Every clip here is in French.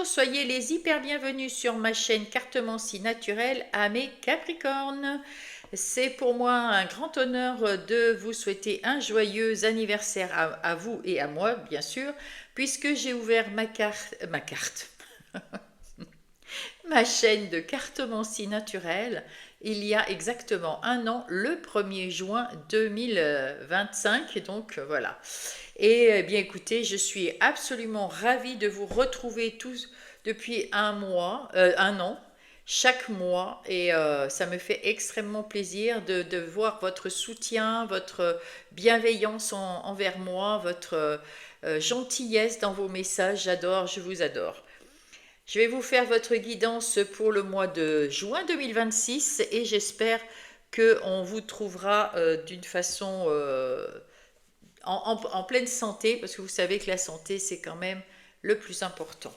soyez les hyper bienvenus sur ma chaîne Cartomancie naturelle à mes Capricornes. C'est pour moi un grand honneur de vous souhaiter un joyeux anniversaire à vous et à moi, bien sûr, puisque j'ai ouvert ma chaîne de Cartomancie naturelle il y a exactement un an, le 1er juin 2025. Donc voilà. Et bien écoutez, je suis absolument ravie de vous retrouver tous depuis un an, chaque mois. Et ça me fait extrêmement plaisir de voir votre soutien, votre bienveillance envers moi, votre gentillesse dans vos messages. J'adore, je vous adore. Je vais vous faire votre guidance pour le mois de juin 2026 et j'espère qu'on vous trouvera d'une façon en pleine santé, parce que vous savez que la santé, c'est quand même le plus important.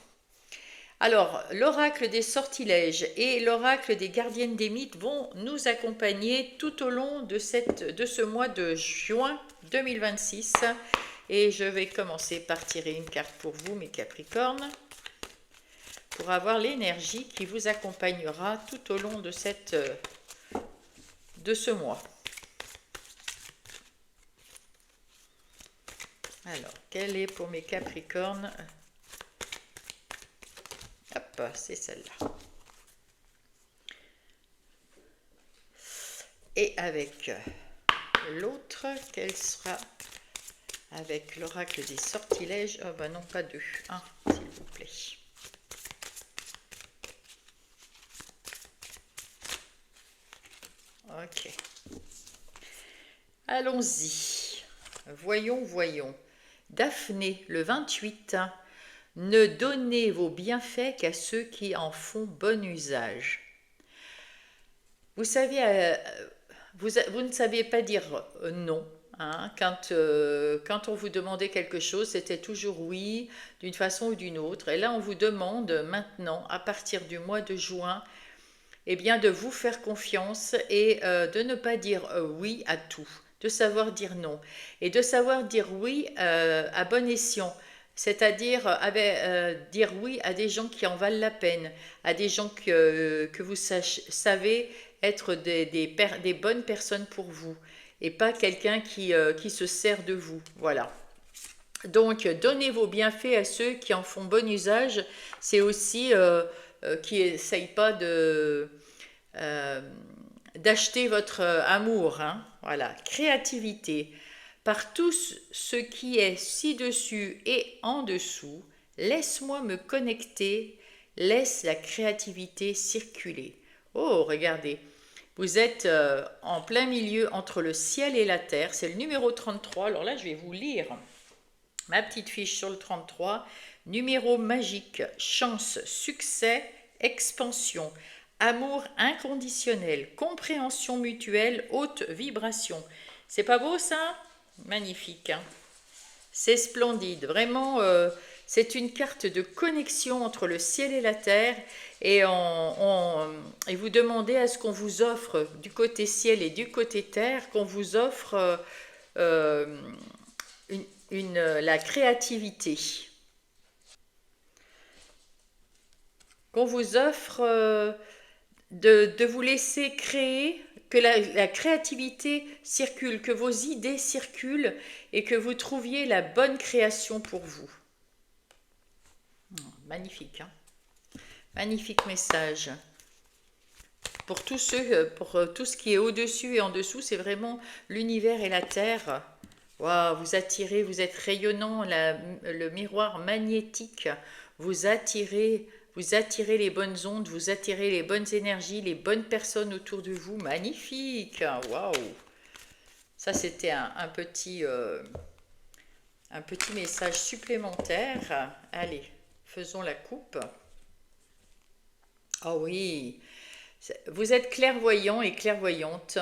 Alors, l'oracle des sortilèges et l'oracle des gardiennes des mythes vont nous accompagner tout au long de ce mois de juin 2026. Et je vais commencer par tirer une carte pour vous, mes Capricornes, pour avoir l'énergie qui vous accompagnera tout au long de ce mois. Alors, quelle est pour mes Capricornes? Hop, c'est celle-là. Et avec l'autre, quelle sera avec l'oracle des sortilèges? Oh ben non, pas deux. Un, s'il vous plaît. Ok. Allons-y. Voyons. Daphné, le 28. Ne donnez vos bienfaits qu'à ceux qui en font bon usage. Vous savez, vous ne saviez pas dire non. Hein, quand on vous demandait quelque chose, c'était toujours oui, d'une façon ou d'une autre. Et là, on vous demande maintenant, à partir du mois de juin, eh bien, de vous faire confiance et de ne pas dire oui à tout, de savoir dire non et de savoir dire oui à bon escient, c'est-à-dire dire oui à des gens qui en valent la peine, à des gens que vous savez être des bonnes personnes pour vous et pas quelqu'un qui se sert de vous. Voilà. Donc, donnez vos bienfaits à ceux qui en font bon usage. C'est aussi qui n'essayent pas d'acheter votre amour. Hein. Voilà. Créativité. Par tout ce qui est ci-dessus et en dessous, laisse-moi me connecter, laisse la créativité circuler. Oh, regardez. Vous êtes en plein milieu entre le ciel et la terre. C'est le numéro 33. Alors là, je vais vous lire ma petite fiche sur le 33. Numéro magique, chance, succès, expansion, amour inconditionnel, compréhension mutuelle, haute vibration. C'est pas beau ça? Magnifique. Hein, c'est splendide. Vraiment, c'est une carte de connexion entre le ciel et la terre. Et, et vous demandez à ce qu'on vous offre du côté ciel et du côté terre, qu'on vous offre la créativité. Qu'on vous offre de vous laisser créer, que la créativité circule, que vos idées circulent et que vous trouviez la bonne création pour vous. Magnifique, hein? Magnifique message. Pour tous ceux, pour tout ce qui est au-dessus et en dessous, c'est vraiment l'univers et la terre. Waouh, vous attirez, vous êtes rayonnant, le miroir magnétique, vous attirez les bonnes ondes, vous attirez les bonnes énergies, les bonnes personnes autour de vous. Magnifique, waouh. Ça, c'était un petit message supplémentaire. Allez, faisons la coupe. Oh oui, vous êtes clairvoyant et clairvoyante.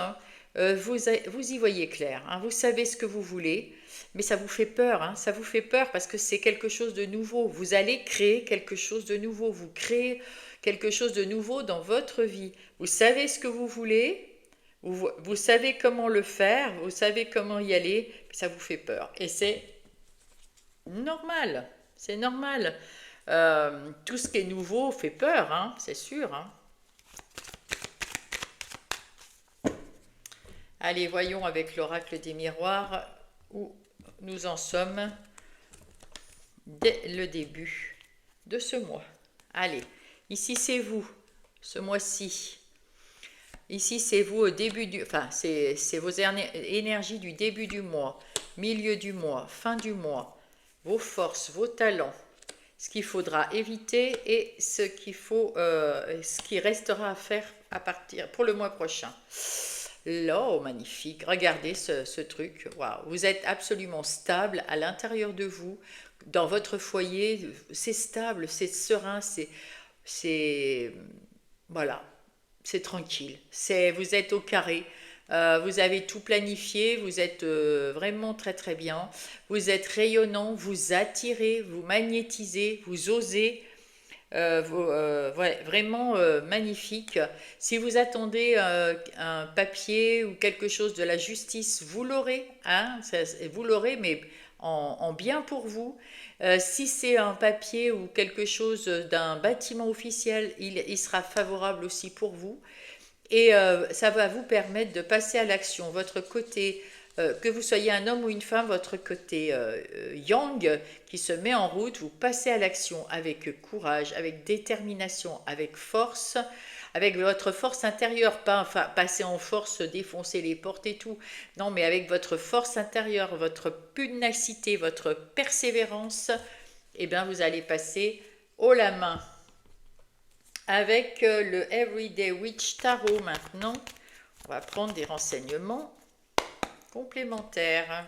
Vous y voyez clair, hein, vous savez ce que vous voulez, mais ça vous fait peur, hein, ça vous fait peur parce que c'est quelque chose de nouveau. Vous allez créer quelque chose de nouveau, vous créez quelque chose de nouveau dans votre vie. Vous savez ce que vous voulez, vous savez comment le faire, vous savez comment y aller, ça vous fait peur. Et c'est normal, c'est normal. Tout ce qui est nouveau fait peur, hein, c'est sûr, hein. Allez, voyons avec l'oracle des miroirs où nous en sommes dès le début de ce mois. Allez, ici c'est vous, ce mois-ci. Ici c'est vous au début du... Enfin, c'est vos énergies du début du mois, milieu du mois, fin du mois, vos forces, vos talents, ce qu'il faudra éviter et ce qui restera à faire à partir pour le mois prochain. Là, oh, magnifique. Regardez ce truc. Waouh. Vous êtes absolument stable à l'intérieur de vous, dans votre foyer. C'est stable, c'est serein, voilà, c'est tranquille. Vous êtes au carré. Vous avez tout planifié, vous êtes vraiment très très bien. Vous êtes rayonnant, vous attirez, vous magnétisez, vous osez. Ouais, vraiment magnifique. Si vous attendez un papier ou quelque chose de la justice, vous l'aurez, hein, vous l'aurez, mais en bien pour vous. Si c'est un papier ou quelque chose d'un bâtiment officiel, il sera favorable aussi pour vous. Et ça va vous permettre de passer à l'action. Votre côté, que vous soyez un homme ou une femme, votre côté yang qui se met en route, vous passez à l'action avec courage, avec détermination, avec force, avec votre force intérieure, pas enfin, passer en force, défoncer les portes et tout. Non, mais avec votre force intérieure, votre pugnacité, votre persévérance, eh bien, vous allez passer haut la main. Avec le Everyday Witch Tarot maintenant, on va prendre des renseignements complémentaires.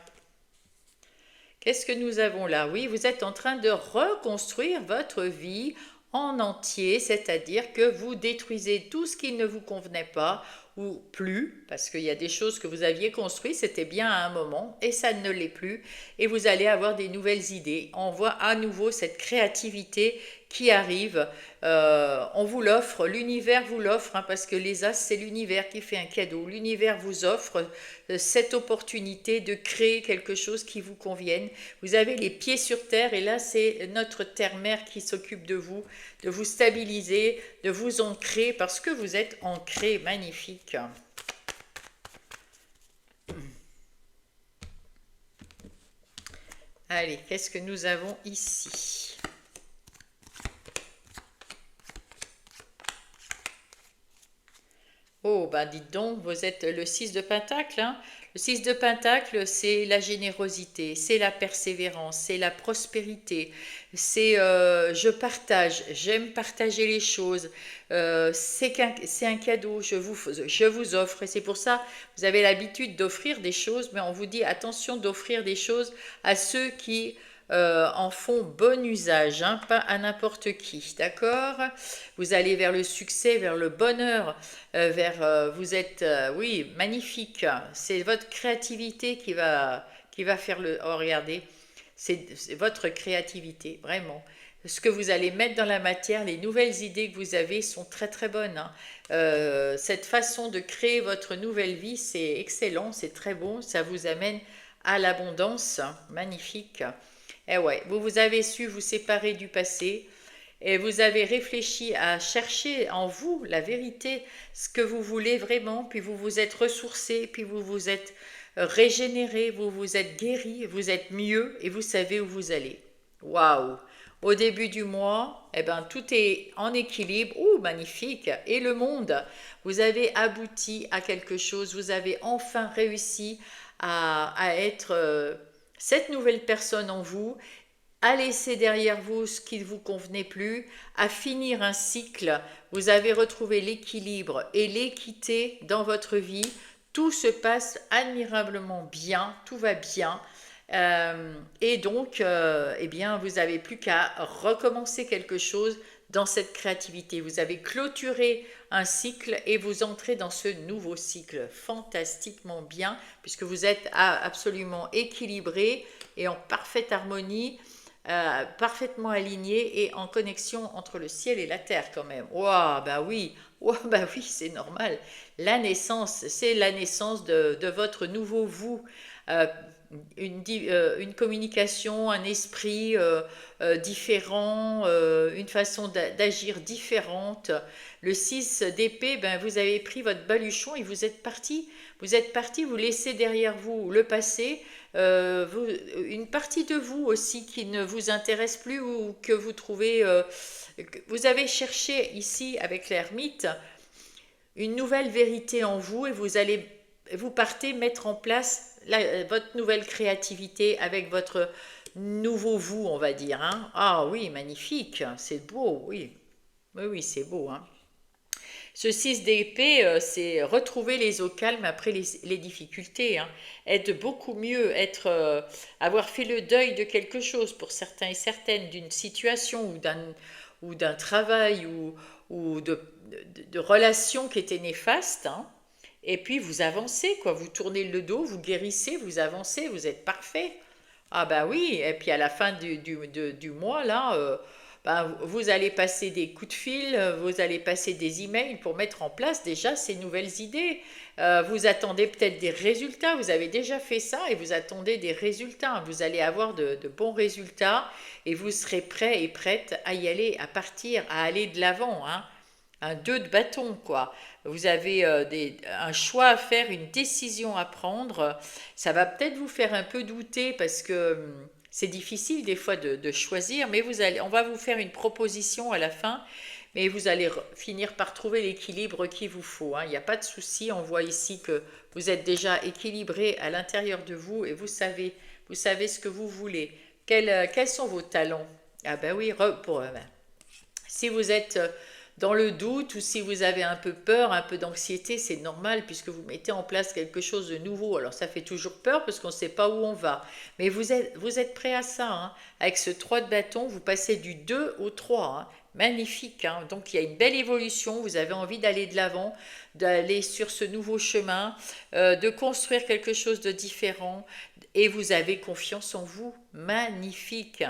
Qu'est-ce que nous avons là? Oui, vous êtes en train de reconstruire votre vie en entier, c'est-à-dire que vous détruisez tout ce qui ne vous convenait pas ou plus, parce qu'il y a des choses que vous aviez construites, c'était bien à un moment, et ça ne l'est plus, et vous allez avoir des nouvelles idées. On voit à nouveau cette créativité qui arrive. On vous l'offre, l'univers vous l'offre, hein, parce que les As, c'est l'univers qui fait un cadeau. L'univers vous offre cette opportunité de créer quelque chose qui vous convienne. Vous avez les pieds sur terre, et là, c'est notre terre-mère qui s'occupe de vous stabiliser, de vous ancrer, parce que vous êtes ancré, magnifique. Allez, qu'est-ce que nous avons ici? Oh, bah dites donc, vous êtes le 6 de Pentacle, hein. Le 6 de Pentacle, c'est la générosité, c'est la persévérance, c'est la prospérité, c'est je partage, j'aime partager les choses, c'est un cadeau, je vous offre, et c'est pour ça, vous avez l'habitude d'offrir des choses, mais on vous dit attention d'offrir des choses à ceux qui en font bon usage, hein, pas à n'importe qui, d'accord? Vous allez vers le succès, vers le bonheur, vous êtes, oui, magnifique. C'est votre créativité qui va faire le... Oh, regardez, c'est votre créativité, vraiment. Ce que vous allez mettre dans la matière, les nouvelles idées que vous avez sont très très bonnes, hein. Cette façon de créer votre nouvelle vie, c'est excellent, c'est très bon, ça vous amène à l'abondance, magnifique. Eh ouais, vous avez su vous séparer du passé et vous avez réfléchi à chercher en vous la vérité, ce que vous voulez vraiment, puis vous vous êtes ressourcé, puis vous vous êtes régénéré, vous vous êtes guéri, vous êtes mieux et vous savez où vous allez. Waouh! Au début du mois, eh ben, tout est en équilibre. Ouh, magnifique! Et le monde, vous avez abouti à quelque chose, vous avez enfin réussi à être cette nouvelle personne en vous, à laisser derrière vous ce qui ne vous convenait plus, à finir un cycle. Vous avez retrouvé l'équilibre et l'équité dans votre vie. Tout se passe admirablement bien, tout va bien. Et donc, eh bien, vous n'avez plus qu'à recommencer quelque chose dans cette créativité. Vous avez clôturé un cycle et vous entrez dans ce nouveau cycle fantastiquement bien, puisque vous êtes absolument équilibré et en parfaite harmonie, parfaitement aligné et en connexion entre le ciel et la terre quand même. Waouh, bah oui, wow, bah oui, c'est normal. La naissance, c'est la naissance de votre nouveau vous. une communication, un esprit différent, une façon d'agir différente. Le 6 d'épée, ben, vous avez pris votre baluchon et vous êtes parti. Vous êtes parti, vous laissez derrière vous le passé, une partie de vous aussi qui ne vous intéresse plus ou que vous trouvez... vous avez cherché ici avec l'ermite une nouvelle vérité en vous et vous partez mettre en place votre nouvelle créativité avec votre nouveau vous, on va dire. Hein. Ah oui, magnifique, c'est beau, oui. Oui, oui, c'est beau. Hein. Ce 6 d'épée, c'est retrouver les eaux calmes après les difficultés. Hein. Être beaucoup mieux, avoir fait le deuil de quelque chose pour certains et certaines, d'une situation ou d'un travail ou de relations qui étaient néfastes. Hein. Et puis vous avancez, quoi. Vous tournez le dos, vous guérissez, vous avancez, vous êtes parfait. Ah bah oui, et puis à la fin du mois, là, ben, vous allez passer des coups de fil, vous allez passer des emails pour mettre en place déjà ces nouvelles idées. Vous attendez peut-être des résultats, vous avez déjà fait ça et vous attendez des résultats. Vous allez avoir de bons résultats et vous serez prêt et prête à y aller, à partir, à aller de l'avant. Hein. Un 2 de bâton, quoi. Vous avez un choix à faire, une décision à prendre. Ça va peut-être vous faire un peu douter parce que c'est difficile des fois de choisir, mais on va vous faire une proposition à la fin, mais vous allez finir par trouver l'équilibre qu'il vous faut. Hein. Il n'y a pas de souci. On voit ici que vous êtes déjà équilibré à l'intérieur de vous et vous savez ce que vous voulez. Quels sont vos talents? Ah ben oui, si vous êtes dans le doute ou si vous avez un peu peur, un peu d'anxiété, c'est normal puisque vous mettez en place quelque chose de nouveau. Alors ça fait toujours peur parce qu'on ne sait pas où on va. Mais vous êtes prêt à ça. Hein. Avec ce 3 de bâton, vous passez du 2 au 3. Hein. Magnifique. Hein. Donc il y a une belle évolution. Vous avez envie d'aller de l'avant, d'aller sur ce nouveau chemin, de construire quelque chose de différent. Et vous avez confiance en vous. Magnifique.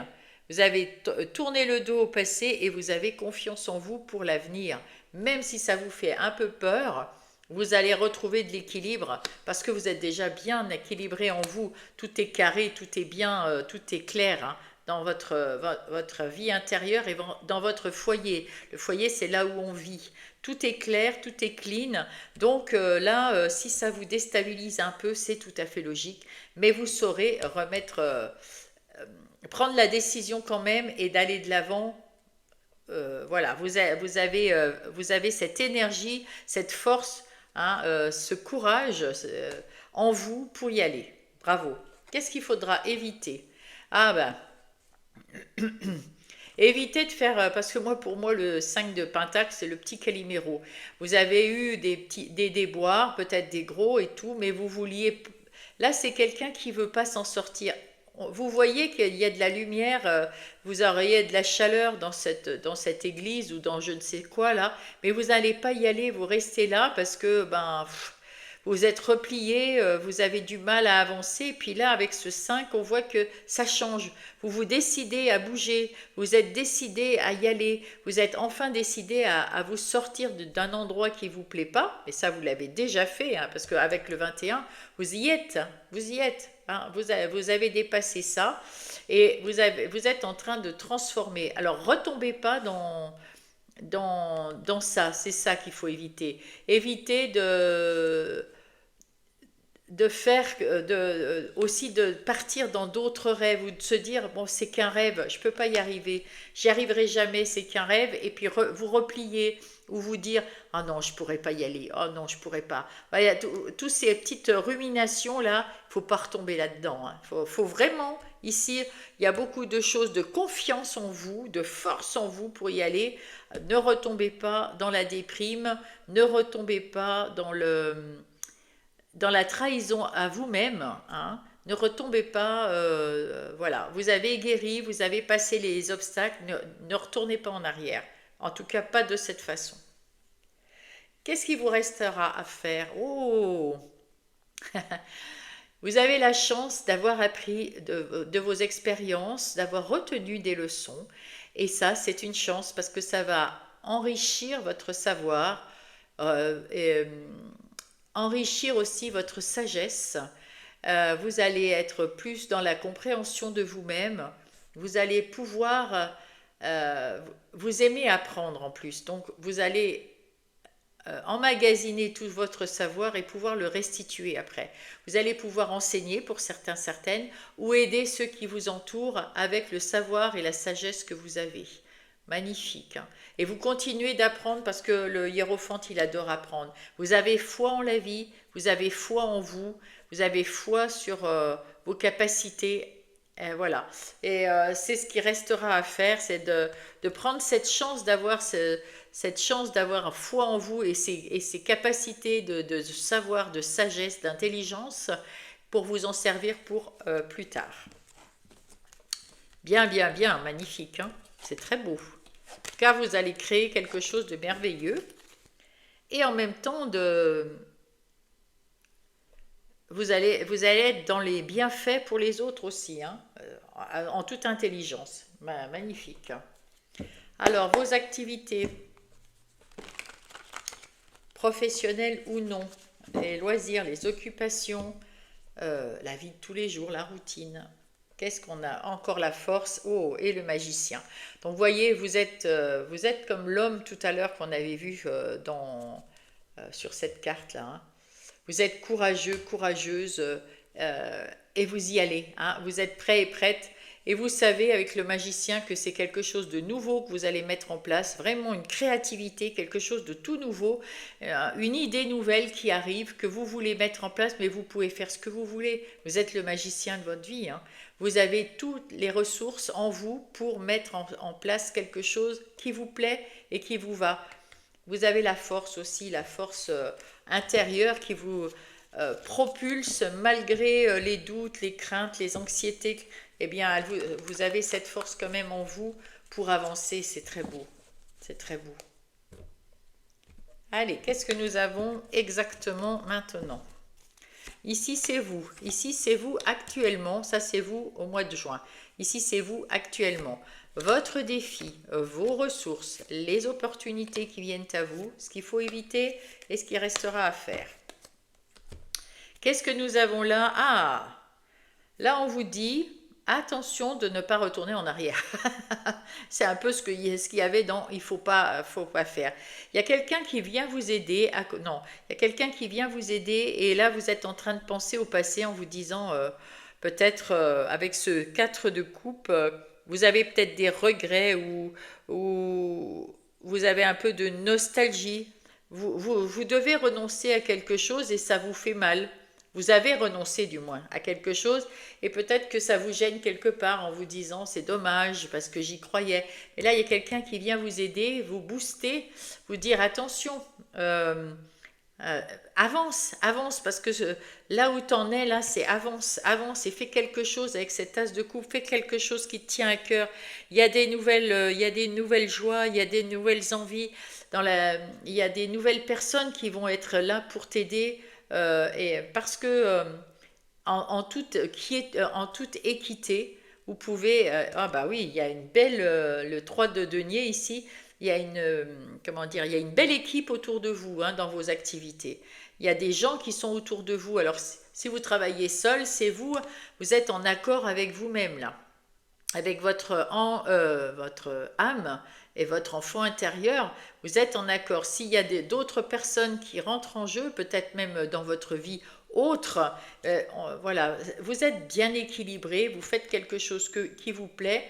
Vous avez tourné le dos au passé et vous avez confiance en vous pour l'avenir. Même si ça vous fait un peu peur, vous allez retrouver de l'équilibre parce que vous êtes déjà bien équilibré en vous. Tout est carré, tout est bien, tout est clair hein, dans votre vie intérieure et dans votre foyer. Le foyer, c'est là où on vit. Tout est clair, tout est clean. Donc là, si ça vous déstabilise un peu, c'est tout à fait logique. Mais vous saurez prendre la décision quand même et d'aller de l'avant. Voilà, vous avez cette énergie, cette force, hein, ce courage en vous pour y aller. Bravo. Qu'est-ce qu'il faudra éviter? Ah ben, évitez de faire, parce que pour moi, le 5 de Pentacle, c'est le petit Calimero. Vous avez eu des déboires, peut-être des gros et tout, mais vous vouliez... Là, c'est quelqu'un qui veut pas s'en sortir. Vous voyez qu'il y a de la lumière, vous auriez de la chaleur dans cette église ou dans je ne sais quoi là, mais vous n'allez pas y aller, vous restez là parce que vous êtes replié, vous avez du mal à avancer, et puis là avec ce 5, on voit que ça change. Vous vous décidez à bouger, vous êtes décidé à y aller, vous êtes enfin décidé à vous sortir d'un endroit qui ne vous plaît pas, et ça vous l'avez déjà fait, hein, parce qu'avec le 21, vous y êtes, vous y êtes. Hein, vous avez dépassé ça et vous êtes en train de transformer. Alors, retombez pas dans ça. C'est ça qu'il faut éviter. Évitez de faire aussi de partir dans d'autres rêves ou de se dire bon c'est qu'un rêve, je peux pas y arriver, j'y arriverai jamais, c'est qu'un rêve et puis vous replier ou vous dire ah non je pourrais pas y aller, oh non je pourrais pas. Voilà, tous ces petites ruminations là, faut pas retomber là-dedans. Hein. Faut vraiment ici il y a beaucoup de choses de confiance en vous, de force en vous pour y aller. Ne retombez pas dans la déprime, ne retombez pas dans la trahison à vous-même, hein, ne retombez pas, voilà, vous avez guéri, vous avez passé les obstacles, ne retournez pas en arrière, en tout cas pas de cette façon. Qu'est-ce qui vous restera à faire? Oh, vous avez la chance d'avoir appris de vos expériences, d'avoir retenu des leçons, et ça c'est une chance parce que ça va enrichir votre savoir, et, enrichir aussi votre sagesse, Vous allez être plus dans la compréhension de vous-même. Vous allez pouvoir, vous aimez apprendre en plus. Donc, vous allez emmagasiner tout votre savoir et pouvoir le restituer après. Vous allez pouvoir enseigner pour certains, certaines, ou aider ceux qui vous entourent avec le savoir et la sagesse que vous avez. Magnifique, hein. Et vous continuez d'apprendre parce que le hiérophante, il adore apprendre. Vous avez foi en la vie, vous avez foi en vous, vous avez foi sur vos capacités. Voilà. Et c'est ce qui restera à faire, c'est de prendre cette chance d'avoir cette chance d'avoir foi en vous et ces capacités de savoir, de sagesse, d'intelligence pour vous en servir pour plus tard. Bien, bien, bien, magnifique, hein. C'est très beau. Car vous allez créer quelque chose de merveilleux et en même temps vous allez être dans les bienfaits pour les autres aussi, hein, en toute intelligence. Magnifique. Alors, vos activités, professionnelles ou non, les loisirs, les occupations, la vie de tous les jours, la routine. Qu'est-ce qu'on a? Encore la force. Oh, et le magicien. Donc, vous voyez, vous êtes comme l'homme tout à l'heure qu'on avait vu sur cette carte-là, hein. Vous êtes courageux, courageuse, et vous y allez, hein. Vous êtes prêt et prête. Et vous savez avec le magicien que c'est quelque chose de nouveau que vous allez mettre en place, vraiment une créativité, quelque chose de tout nouveau, une idée nouvelle qui arrive, que vous voulez mettre en place, mais vous pouvez faire ce que vous voulez. Vous êtes le magicien de votre vie, hein. Vous avez toutes les ressources en vous pour mettre en place quelque chose qui vous plaît et qui vous va. Vous avez la force aussi, la force intérieure qui vous propulse malgré les doutes, les craintes, les anxiétés. Eh bien, vous avez cette force quand même en vous pour avancer. C'est très beau. C'est très beau. Allez, qu'est-ce que nous avons exactement maintenant? Ici, c'est vous. Ici, c'est vous actuellement. Ça, c'est vous au mois de juin. Ici, c'est vous actuellement. Votre défi, vos ressources, les opportunités qui viennent à vous, ce qu'il faut éviter et ce qui restera à faire. Qu'est-ce que nous avons là? Ah, là, on vous dit, attention de ne pas retourner en arrière. C'est un peu ce qu'il y avait dans « il faut pas faire ». Il y a quelqu'un qui vient vous aider. Non, il y a quelqu'un qui vient vous aider et là, vous êtes en train de penser au passé en vous disant, peut-être avec ce 4 de coupe, vous avez peut-être des regrets ou vous avez un peu de nostalgie. Vous devez renoncer à quelque chose et ça vous fait mal. Vous avez renoncé du moins à quelque chose et peut-être que ça vous gêne quelque part en vous disant c'est dommage parce que j'y croyais. Et là, il y a quelqu'un qui vient vous aider, vous booster, vous dire attention, avance, avance parce que là où tu en es, là, c'est avance, avance et fais quelque chose avec cette tasse de coupe, fais quelque chose qui te tient à cœur. Il y a des nouvelles joies, il y a des nouvelles envies, il y a des nouvelles personnes qui vont être là pour t'aider. Et parce que en toute équité, vous pouvez. Ah bah oui, il y a une belle. Le 3 de denier ici, il y a comment dire, il y a une belle équipe autour de vous, hein, dans vos activités. Il y a des gens qui sont autour de vous. Alors, si vous travaillez seul, c'est vous êtes en accord avec vous-même là, avec votre âme et votre enfant intérieur, vous êtes en accord. S'il y a d'autres personnes qui rentrent en jeu, peut-être même dans votre vie autre, voilà, vous êtes bien équilibré, vous faites quelque chose qui vous plaît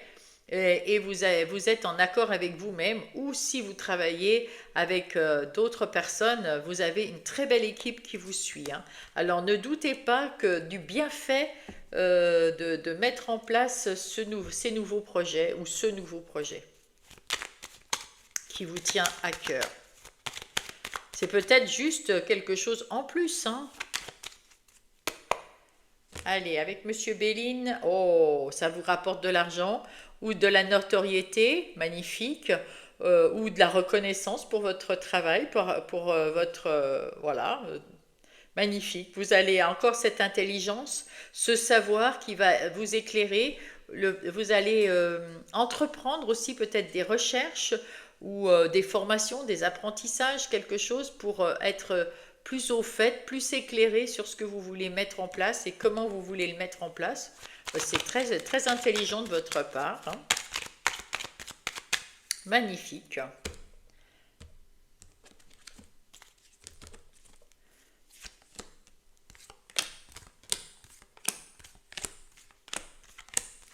et vous êtes en accord avec vous-même, ou si vous travaillez avec d'autres personnes, vous avez une très belle équipe qui vous suit, hein. Alors ne doutez pas que du bienfait de mettre en place ces nouveaux projets ou ce nouveau projet qui vous tient à cœur. C'est peut-être juste quelque chose en plus, hein. Allez, avec Monsieur Béline, oh, ça vous rapporte de l'argent ou de la notoriété, magnifique, ou de la reconnaissance pour votre travail, pour votre... voilà, magnifique. Vous allez encore cette intelligence, ce savoir qui va vous éclairer. Vous allez entreprendre aussi peut-être des recherches ou des formations, des apprentissages, quelque chose pour être plus au fait, plus éclairé sur ce que vous voulez mettre en place et comment vous voulez le mettre en place. C'est très, très intelligent de votre part, hein. Magnifique.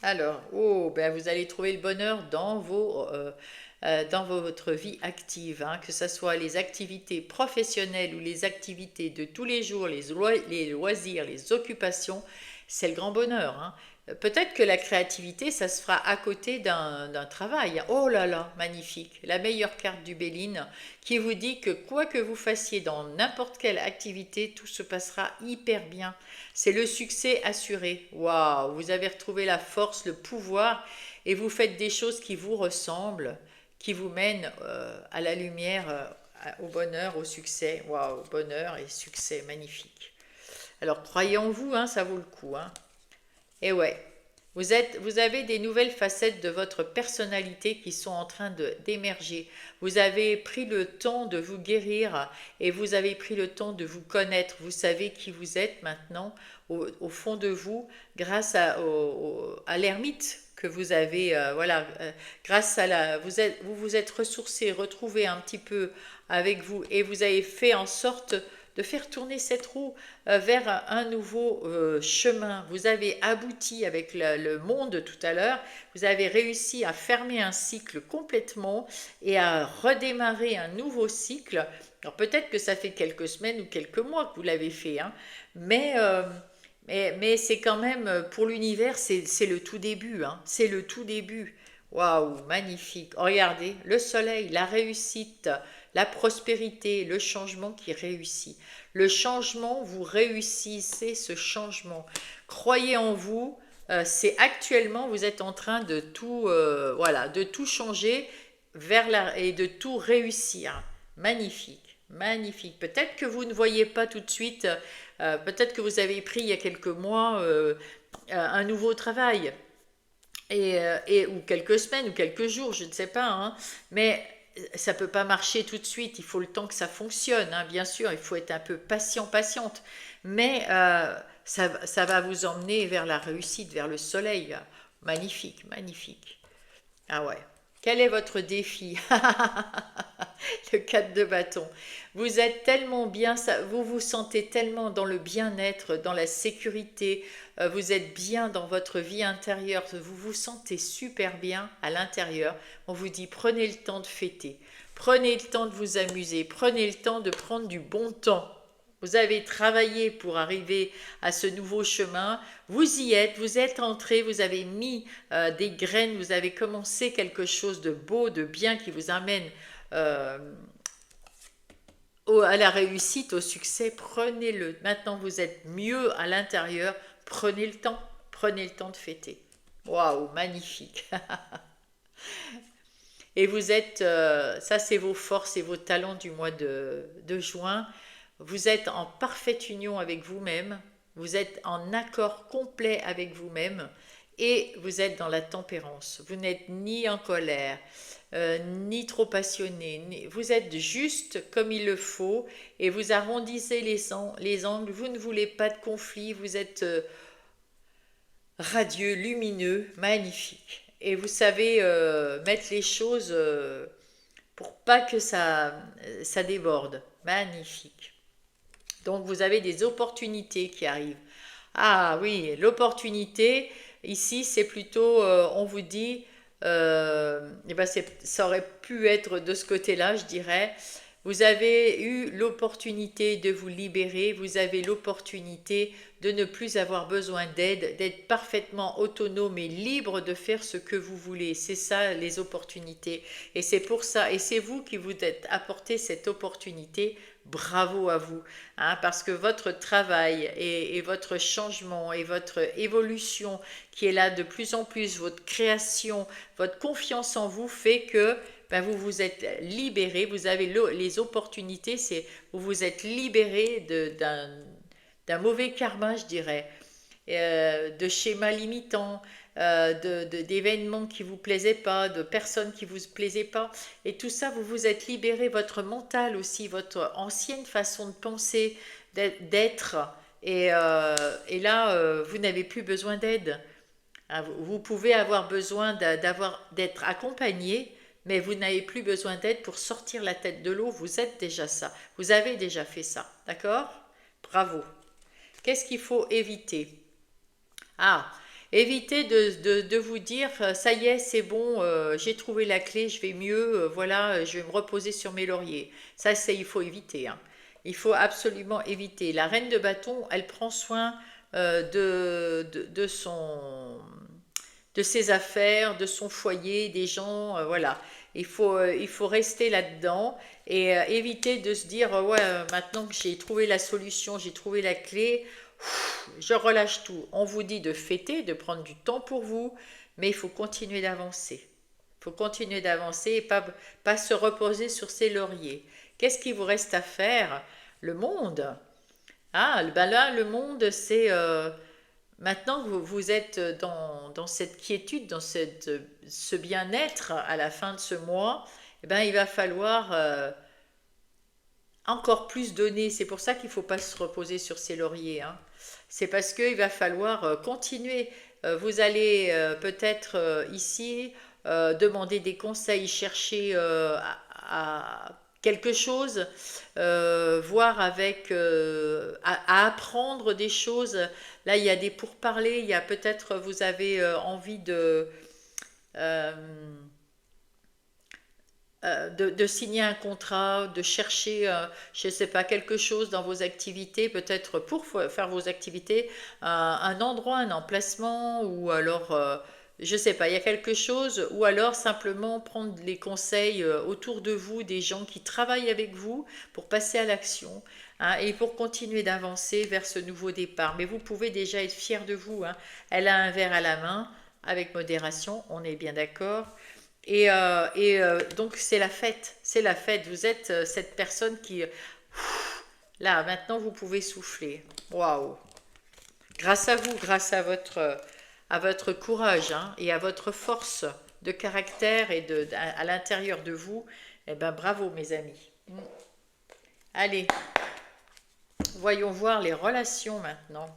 Alors, oh, ben vous allez trouver le bonheur dans votre vie active, hein, que ce soit les activités professionnelles ou les activités de tous les jours, les loisirs, les occupations, c'est le grand bonheur, hein. Peut-être que la créativité, ça se fera à côté d'un travail. Oh là là, magnifique. La meilleure carte du Béline qui vous dit que quoi que vous fassiez dans n'importe quelle activité, tout se passera hyper bien. C'est le succès assuré. Waouh, vous avez retrouvé la force, le pouvoir et vous faites des choses qui vous ressemblent, qui vous mènent à la lumière, au bonheur, au succès. Waouh, bonheur et succès, magnifique. Alors croyez en vous, hein, ça vaut le coup, hein. Et ouais, vous avez des nouvelles facettes de votre personnalité qui sont en train d'émerger. Vous avez pris le temps de vous guérir et vous avez pris le temps de vous connaître. Vous savez qui vous êtes maintenant au fond de vous grâce à l'ermite que vous avez, voilà, grâce à vous vous êtes ressourcé, retrouvé un petit peu avec vous et vous avez fait en sorte de faire tourner cette roue vers un nouveau chemin. Vous avez abouti avec le monde tout à l'heure, vous avez réussi à fermer un cycle complètement et à redémarrer un nouveau cycle. Alors peut-être que ça fait quelques semaines ou quelques mois que vous l'avez fait, hein, mais, mais c'est quand même, pour l'univers, c'est le tout début, hein, c'est le tout début. Waouh, magnifique. Oh, regardez, le soleil, la réussite, la prospérité, le changement qui réussit. Le changement, vous réussissez ce changement. Croyez en vous. C'est actuellement, vous êtes en train de tout, voilà, de tout changer et de tout réussir. Magnifique, magnifique. Peut-être que vous ne voyez pas tout de suite, peut-être que vous avez pris il y a quelques mois un nouveau travail ou quelques semaines ou quelques jours, je ne sais pas, hein, mais ça ne peut pas marcher tout de suite, il faut le temps que ça fonctionne, hein, bien sûr, il faut être un peu patient, patiente, mais ça va vous emmener vers la réussite, vers le soleil. Magnifique, magnifique. Ah ouais. Quel est votre défi? Le 4 de bâton. Vous êtes tellement bien, vous vous sentez tellement dans le bien-être, dans la sécurité, vous êtes bien dans votre vie intérieure, vous vous sentez super bien à l'intérieur. On vous dit prenez le temps de fêter, prenez le temps de vous amuser, prenez le temps de prendre du bon temps. Vous avez travaillé pour arriver à ce nouveau chemin, vous êtes entré, vous avez mis des graines, vous avez commencé quelque chose de beau, de bien qui vous amène euh, à la réussite, au succès. Prenez-le. Maintenant, vous êtes mieux à l'intérieur. Prenez le temps de fêter. Waouh, magnifique. Et vous êtes, ça c'est vos forces et vos talents du mois de juin. Vous êtes en parfaite union avec vous-même, vous êtes en accord complet avec vous-même et vous êtes dans la tempérance. Vous n'êtes ni en colère, ni trop passionné, vous êtes juste comme il le faut et vous arrondissez les angles, vous ne voulez pas de conflit, vous êtes radieux, lumineux, magnifique. Et vous savez mettre les choses pour pas que ça déborde. Magnifique. Donc vous avez des opportunités qui arrivent. Ah oui, l'opportunité, ici c'est plutôt, on vous dit, eh ben ça aurait pu être de ce côté-là, je dirais. Vous avez eu l'opportunité de vous libérer, vous avez l'opportunité de ne plus avoir besoin d'aide, d'être parfaitement autonome et libre de faire ce que vous voulez. C'est ça les opportunités. Et c'est pour ça, et c'est vous qui vous êtes apporté cette opportunité. Bravo à vous, hein, parce que votre travail et votre changement et votre évolution qui est là de plus en plus, votre création, votre confiance en vous fait que ben, vous vous êtes libéré, vous avez les opportunités, vous vous êtes libéré d'un mauvais karma, je dirais, de schémas limitants, d'événements qui vous plaisaient pas, de personnes qui vous plaisaient pas. Et tout ça, vous vous êtes libéré, votre mental aussi, votre ancienne façon de penser, d'être. Et là, vous n'avez plus besoin d'aide. Hein, vous pouvez avoir besoin d'être accompagné, mais vous n'avez plus besoin d'aide pour sortir la tête de l'eau. Vous êtes déjà ça. Vous avez déjà fait ça. D'accord? Bravo. Qu'est-ce qu'il faut éviter? Ah, évitez de vous dire, ça y est, c'est bon, j'ai trouvé la clé, je vais mieux, voilà, je vais me reposer sur mes lauriers. Ça, il faut éviter, hein. Il faut absolument éviter. La reine de bâton, elle prend soin de ses affaires, de son foyer, des gens, voilà. Il faut rester là-dedans et éviter de se dire, ouais, maintenant que j'ai trouvé la solution, j'ai trouvé la clé, je relâche tout. On vous dit de fêter, de prendre du temps pour vous, mais il faut continuer d'avancer. Il faut continuer d'avancer et pas se reposer sur ses lauriers. Qu'est-ce qu'il vous reste à faire? Le monde. Ah, ben là, le monde, c'est maintenant que vous êtes dans cette quiétude, ce bien-être à la fin de ce mois, eh ben, il va falloir encore plus donner. C'est pour ça qu'il ne faut pas se reposer sur ses lauriers, hein. C'est parce qu'il va falloir continuer. Vous allez peut-être ici demander des conseils, chercher quelque chose, voir avec, à apprendre des choses. Là, il y a des pourparlers, il y a peut-être, vous avez envie euh, de signer un contrat, de chercher, je ne sais pas, quelque chose dans vos activités, peut-être pour faire vos activités, un endroit, un emplacement, ou alors, je ne sais pas, il y a quelque chose, ou alors simplement prendre les conseils autour de vous, des gens qui travaillent avec vous, pour passer à l'action, hein, et pour continuer d'avancer vers ce nouveau départ. Mais vous pouvez déjà être fier de vous, hein. Elle a un verre à la main, avec modération, on est bien d'accord. Donc c'est la fête, c'est la fête. Vous êtes cette personne qui... Là, maintenant, vous pouvez souffler. Waouh! Grâce à vous, grâce à votre courage, hein, et à votre force de caractère et à l'intérieur de vous, eh ben bravo mes amis. Allez, voyons voir les relations maintenant.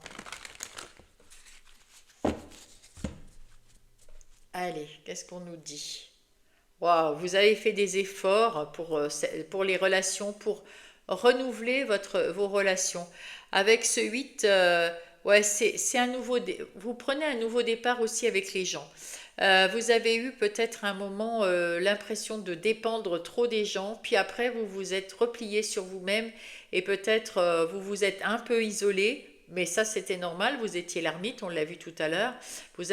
Allez, qu'est-ce qu'on nous dit? Waouh, vous avez fait des efforts pour les relations, pour renouveler vos relations. Avec ce 8, ouais, c'est un vous prenez un nouveau départ aussi avec les gens. Vous avez eu peut-être un moment l'impression de dépendre trop des gens, puis après vous vous êtes replié sur vous-même et peut-être vous vous êtes un peu isolé. Mais ça, c'était normal, vous étiez l'ermite, on l'a vu tout à l'heure. Vous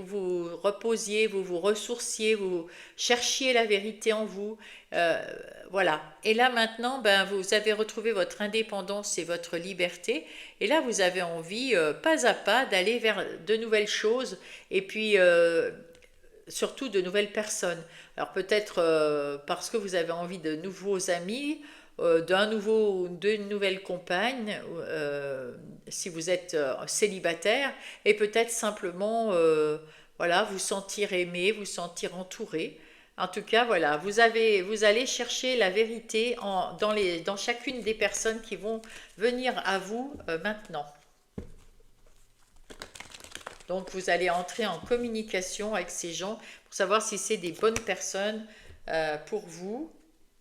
vous reposiez, vous vous ressourciez, vous cherchiez la vérité en vous. Euh, voilà. Et là, maintenant, ben, vous avez retrouvé votre indépendance et votre liberté. Et là, vous avez envie, pas à pas, d'aller vers de nouvelles choses et puis surtout de nouvelles personnes. Alors peut-être parce que vous avez envie de nouveaux amis, d'une nouvelle compagne, si vous êtes célibataire, et peut-être simplement, voilà, vous sentir aimé, vous sentir entouré. En tout cas, voilà, vous allez chercher la vérité dans chacune des personnes qui vont venir à vous maintenant. Donc, vous allez entrer en communication avec ces gens pour savoir si c'est des bonnes personnes pour vous,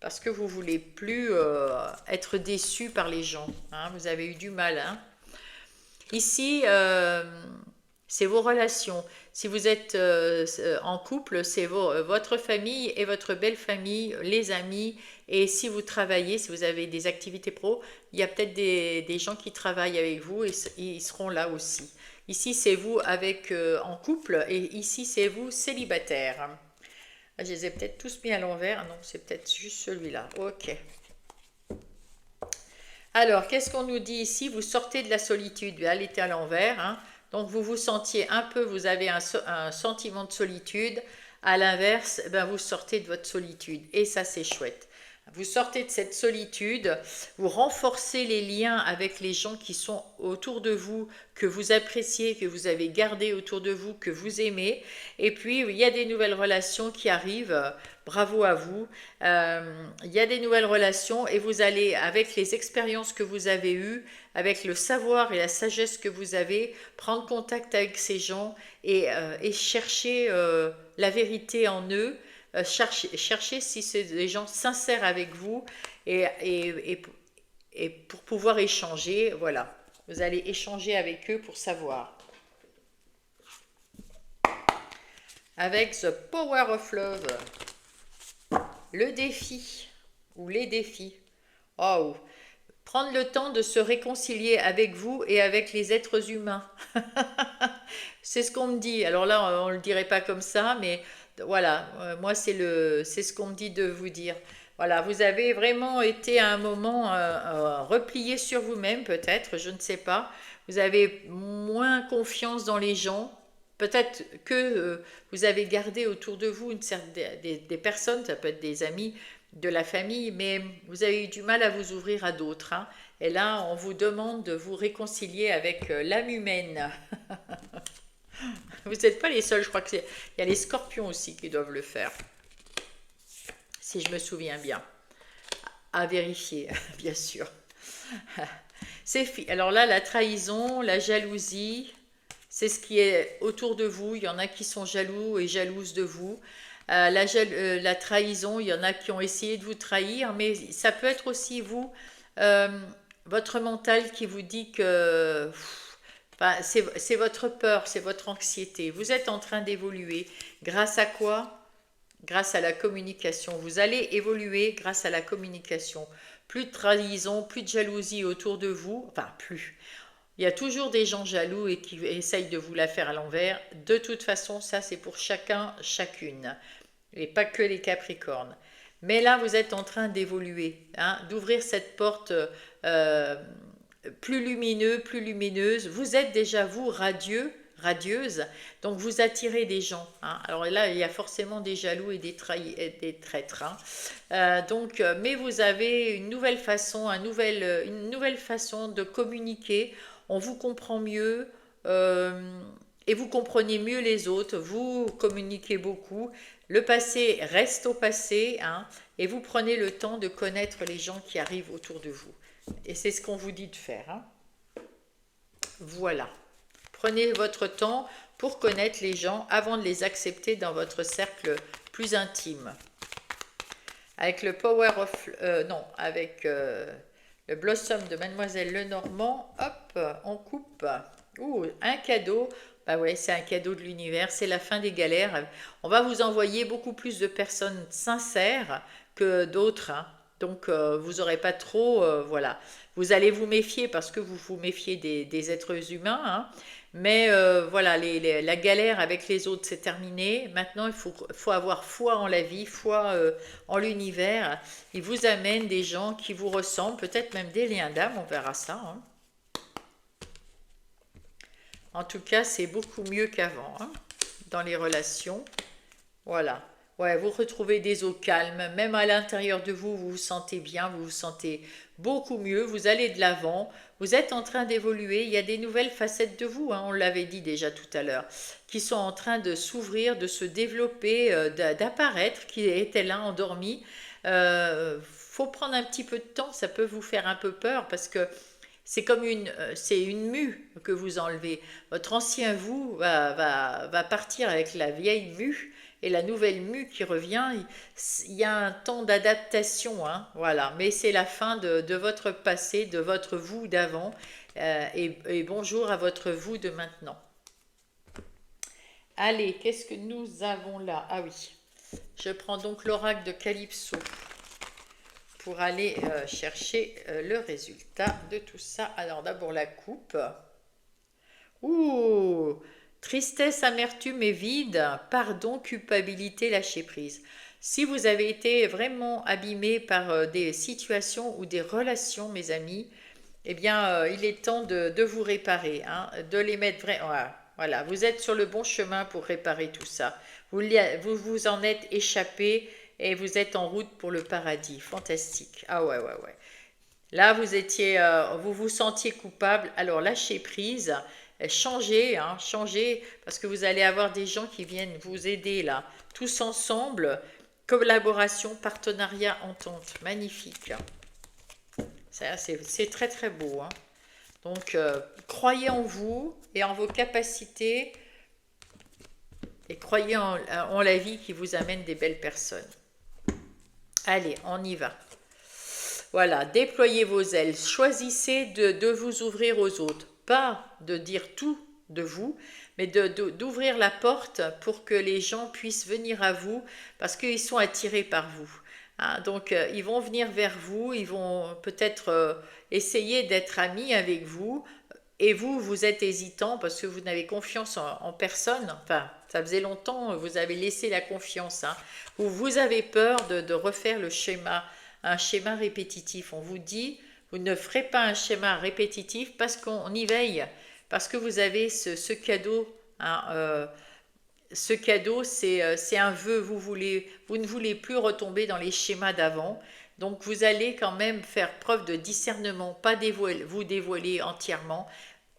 parce que vous ne voulez plus être déçu par les gens, hein. Vous avez eu du mal, hein. Ici, c'est vos relations. Si vous êtes en couple, c'est votre famille et votre belle famille, les amis. Et si vous travaillez, si vous avez des activités pro, il y a peut-être des gens qui travaillent avec vous et ils seront là aussi. Ici, c'est vous en couple et ici, c'est vous célibataire. Je les ai peut-être tous mis à l'envers. Non, c'est peut-être juste celui-là. Ok. Alors, qu'est-ce qu'on nous dit ici? Vous sortez de la solitude. Elle était à l'envers, hein. Donc, vous vous sentiez un peu, vous avez un sentiment de solitude. À l'inverse, ben, vous sortez de votre solitude. Et ça, c'est chouette. Vous sortez de cette solitude, vous renforcez les liens avec les gens qui sont autour de vous, que vous appréciez, que vous avez gardé autour de vous, que vous aimez. Et puis, il y a des nouvelles relations qui arrivent. Bravo à vous. Il y a des nouvelles relations et vous allez, avec les expériences que vous avez eues, avec le savoir et la sagesse que vous avez, prendre contact avec ces gens et chercher la vérité en eux. Cherchez si c'est des gens sincères avec vous et, et, et, et pour pouvoir échanger, voilà. Vous allez échanger avec eux pour savoir. Avec The Power of Love, le défi ou les défis. Oh, prendre le temps de se réconcilier avec vous et avec les êtres humains. C'est ce qu'on me dit. Alors là, on ne le dirait pas comme ça, mais voilà, moi c'est ce qu'on me dit de vous dire. Voilà, vous avez vraiment été à un moment replié sur vous-même, peut-être, je ne sais pas. Vous avez moins confiance dans les gens. Peut-être que vous avez gardé autour de vous des personnes, ça peut être des amis, de la famille, mais vous avez eu du mal à vous ouvrir à d'autres, hein. Et là, on vous demande de vous réconcilier avec l'âme humaine. Vous n'êtes pas les seuls, je crois qu'il y a les scorpions aussi qui doivent le faire, si je me souviens bien. À vérifier, bien sûr. Alors là, la trahison, la jalousie, c'est ce qui est autour de vous. Il y en a qui sont jaloux et jalouses de vous. La trahison, il y en a qui ont essayé de vous trahir, mais ça peut être aussi vous, euh, votre mental qui vous dit que enfin, c'est votre peur, c'est votre anxiété. Vous êtes en train d'évoluer. Grâce à quoi? Grâce à la communication. Vous allez évoluer grâce à la communication. Plus de trahison, plus de jalousie autour de vous. Enfin, plus. Il y a toujours des gens jaloux et qui essayent de vous la faire à l'envers. De toute façon, ça c'est pour chacun, chacune. Et pas que les Capricornes. Mais là, vous êtes en train d'évoluer, hein, d'ouvrir cette porte euh, plus lumineuse. Vous êtes déjà, vous, radieux, radieuse, donc vous attirez des gens, hein. Alors là, il y a forcément des jaloux et des traîtres, hein. Mais vous avez une nouvelle façon, une nouvelle façon de communiquer. On vous comprend mieux. Et vous comprenez mieux les autres, vous communiquez beaucoup. Le passé reste au passé, hein, et vous prenez le temps de connaître les gens qui arrivent autour de vous. Et c'est ce qu'on vous dit de faire, hein. Voilà. Prenez votre temps pour connaître les gens avant de les accepter dans votre cercle plus intime. Avec le Power of... non, avec le Blossom de Mademoiselle Lenormand, hop, on coupe. Ouh, un cadeau. Bah ouais, c'est un cadeau de l'univers, c'est la fin des galères. On va vous envoyer beaucoup plus de personnes sincères que d'autres, hein. Donc vous n'aurez pas trop, voilà. Vous allez vous méfier parce que vous vous méfiez des êtres humains, hein. Mais voilà, la galère avec les autres, c'est terminé. Maintenant, faut avoir foi en la vie, foi en l'univers. Il vous amène des gens qui vous ressemblent, peut-être même des liens d'âme, on verra ça, hein. En tout cas, c'est beaucoup mieux qu'avant, hein, dans les relations. Voilà. Ouais, vous retrouvez des eaux calmes. Même à l'intérieur de vous, vous vous sentez bien, vous vous sentez beaucoup mieux. Vous allez de l'avant. Vous êtes en train d'évoluer. Il y a des nouvelles facettes de vous, hein, on l'avait dit déjà tout à l'heure, qui sont en train de s'ouvrir, de se développer, d'apparaître, qui étaient là endormis. Faut prendre un petit peu de temps. Ça peut vous faire un peu peur parce que c'est une mue que vous enlevez. Votre ancien vous va partir avec la vieille mue et la nouvelle mue qui revient. Il y a un temps d'adaptation, hein, voilà. Mais c'est la fin de votre passé, de votre vous d'avant, et bonjour à votre vous de maintenant. Allez, qu'est-ce que nous avons là? Ah oui, je prends donc l'oracle de Calypso pour aller chercher le résultat de tout ça. Alors d'abord la coupe. Ouh, tristesse, amertume et vide, pardon, culpabilité, lâcher prise. Si vous avez été vraiment abîmé par des situations ou des relations, mes amis, eh bien, il est temps de vous réparer, hein, de les mettre vraiment... Voilà, vous êtes sur le bon chemin pour réparer tout ça. Vous vous en êtes échappé et vous êtes en route pour le paradis. Fantastique. Ah ouais, ouais, ouais. Là, vous vous sentiez coupable. Alors lâchez prise, changez, hein, changez, parce que vous allez avoir des gens qui viennent vous aider là, tous ensemble. Collaboration, partenariat, entente, magnifique. Ça, c'est très très beau, hein. Donc, croyez en vous et en vos capacités et croyez en la vie qui vous amène des belles personnes. Allez, on y va. Voilà, déployez vos ailes, choisissez de vous ouvrir aux autres, pas de dire tout de vous, mais d'ouvrir la porte pour que les gens puissent venir à vous parce qu'ils sont attirés par vous. Hein, donc, ils vont venir vers vous, ils vont peut-être essayer d'être amis avec vous, et vous, vous êtes hésitant parce que vous n'avez confiance en personne. Enfin, ça faisait longtemps, vous avez laissé la confiance. Hein. Vous avez peur de refaire le schéma, un schéma répétitif. On vous dit, vous ne ferez pas un schéma répétitif parce qu'on y veille, parce que vous avez ce cadeau. Hein, ce cadeau, c'est un vœu. Vous ne voulez plus retomber dans les schémas d'avant. Donc vous allez quand même faire preuve de discernement, pas vous dévoiler entièrement,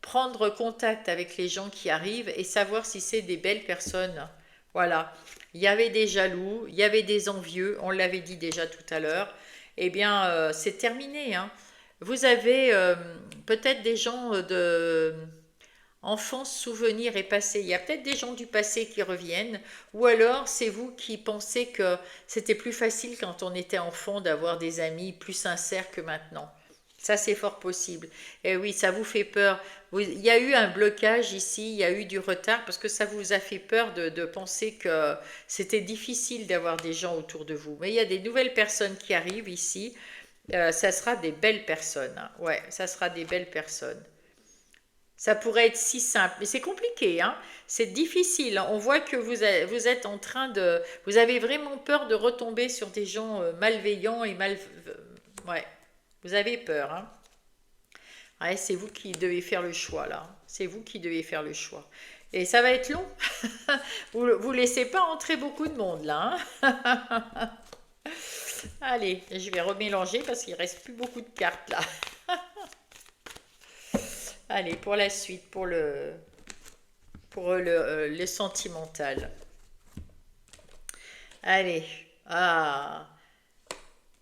prendre contact avec les gens qui arrivent et savoir si c'est des belles personnes. Voilà. Il y avait des jaloux, il y avait des envieux, on l'avait dit déjà tout à l'heure. Eh bien, c'est terminé, hein. Vous avez peut-être des gens de enfance, souvenir et passé. Il y a peut-être des gens du passé qui reviennent, ou alors c'est vous qui pensez que c'était plus facile quand on était enfant d'avoir des amis plus sincères que maintenant. Ça, c'est fort possible. Et oui, ça vous fait peur. Il y a eu un blocage ici, il y a eu du retard parce que ça vous a fait peur de penser que c'était difficile d'avoir des gens autour de vous. Mais il y a des nouvelles personnes qui arrivent ici. Ça sera des belles personnes. Hein. Ouais, ça sera des belles personnes. Ça pourrait être si simple, mais c'est compliqué, hein. C'est difficile. On voit que vous êtes en train de... Vous avez vraiment peur de retomber sur des gens malveillants et mal... Ouais, vous avez peur, hein. Ouais, c'est vous qui devez faire le choix, là. C'est vous qui devez faire le choix. Et ça va être long. Vous laissez pas entrer beaucoup de monde, là, hein. Allez, je vais remélanger parce qu'il reste plus beaucoup de cartes, là. Allez, pour la suite, le sentimental. Allez, ah,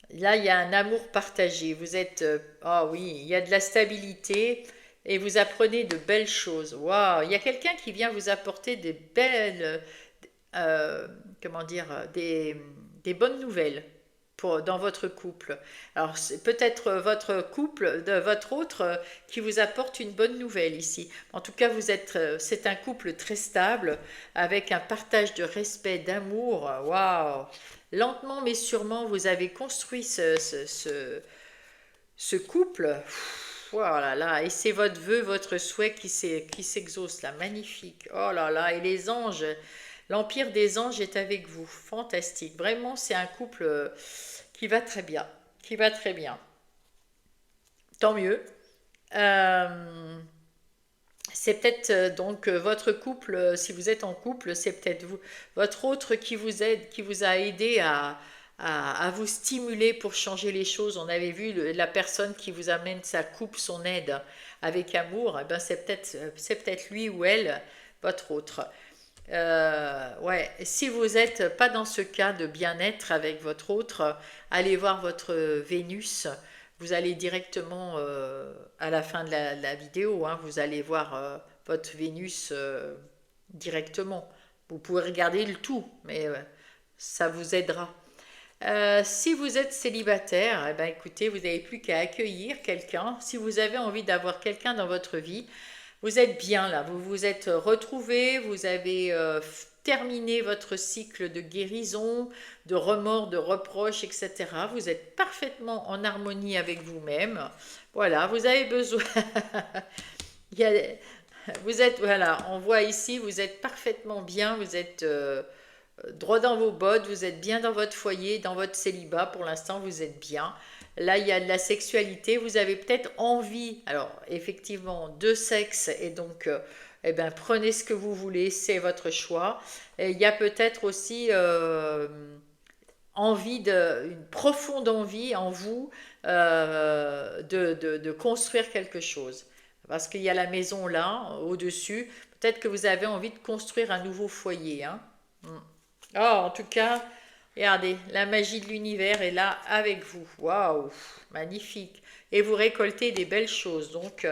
là il y a un amour partagé. Vous êtes, ah oui, il y a de la stabilité et vous apprenez de belles choses. Waouh, il y a quelqu'un qui vient vous apporter des belles, comment dire, des bonnes nouvelles dans votre couple. Alors, c'est peut-être votre couple, votre autre, qui vous apporte une bonne nouvelle ici. En tout cas, c'est un couple très stable, avec un partage de respect, d'amour. Waouh! Lentement mais sûrement, vous avez construit ce couple. Voilà, là, et c'est votre vœu, votre souhait qui s'exauce là, magnifique. Oh là là, et les anges, l'empire des anges est avec vous, fantastique. Vraiment, c'est un couple qui va très bien, qui va très bien. Tant mieux. Euh, c'est peut-être donc votre couple, si vous êtes en couple, c'est peut-être votre autre qui vous aide, qui vous a aidé à vous stimuler pour changer les choses. On avait vu la personne qui vous amène sa coupe, son aide avec amour. Eh ben c'est peut-être lui ou elle, votre autre. Ouais, si vous n'êtes pas dans ce cas de bien-être avec votre autre, allez voir votre Vénus. Vous allez directement à la fin de la vidéo, hein, vous allez voir votre Vénus directement. Vous pouvez regarder le tout, mais ça vous aidera. Si vous êtes célibataire, eh ben, écoutez, vous n'avez plus qu'à accueillir quelqu'un. Si vous avez envie d'avoir quelqu'un dans votre vie, vous êtes bien là, vous vous êtes retrouvé, vous avez terminé votre cycle de guérison, de remords, de reproches, etc. Vous êtes parfaitement en harmonie avec vous-même. Voilà, vous avez besoin... Il y a- Vous êtes, voilà, on voit ici, vous êtes parfaitement bien, vous êtes droit dans vos bottes, vous êtes bien dans votre foyer, dans votre célibat, pour l'instant vous êtes bien. Là, il y a de la sexualité, vous avez peut-être envie, alors effectivement, de sexe, et donc, eh ben, prenez ce que vous voulez, c'est votre choix. Et il y a peut-être aussi une profonde envie en vous de construire quelque chose. Parce qu'il y a la maison là, au-dessus. Peut-être que vous avez envie de construire un nouveau foyer, hein. Mm. Oh, en tout cas, regardez, la magie de l'univers est là avec vous. Waouh, magnifique. Et vous récoltez des belles choses. Donc,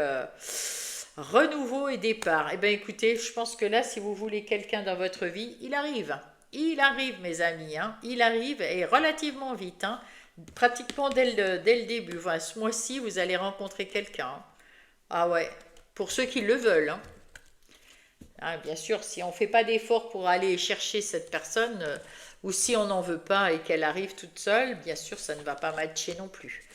renouveau et départ. Eh bien, écoutez, je pense que là, si vous voulez quelqu'un dans votre vie, il arrive. Il arrive, mes amis, hein. Il arrive et relativement vite, hein. Pratiquement dès le début. Voilà, ce mois-ci, vous allez rencontrer quelqu'un, hein. Ah ouais, pour ceux qui le veulent, hein. Ah, bien sûr, si on ne fait pas d'effort pour aller chercher cette personne, ou si on n'en veut pas et qu'elle arrive toute seule, bien sûr, ça ne va pas matcher non plus.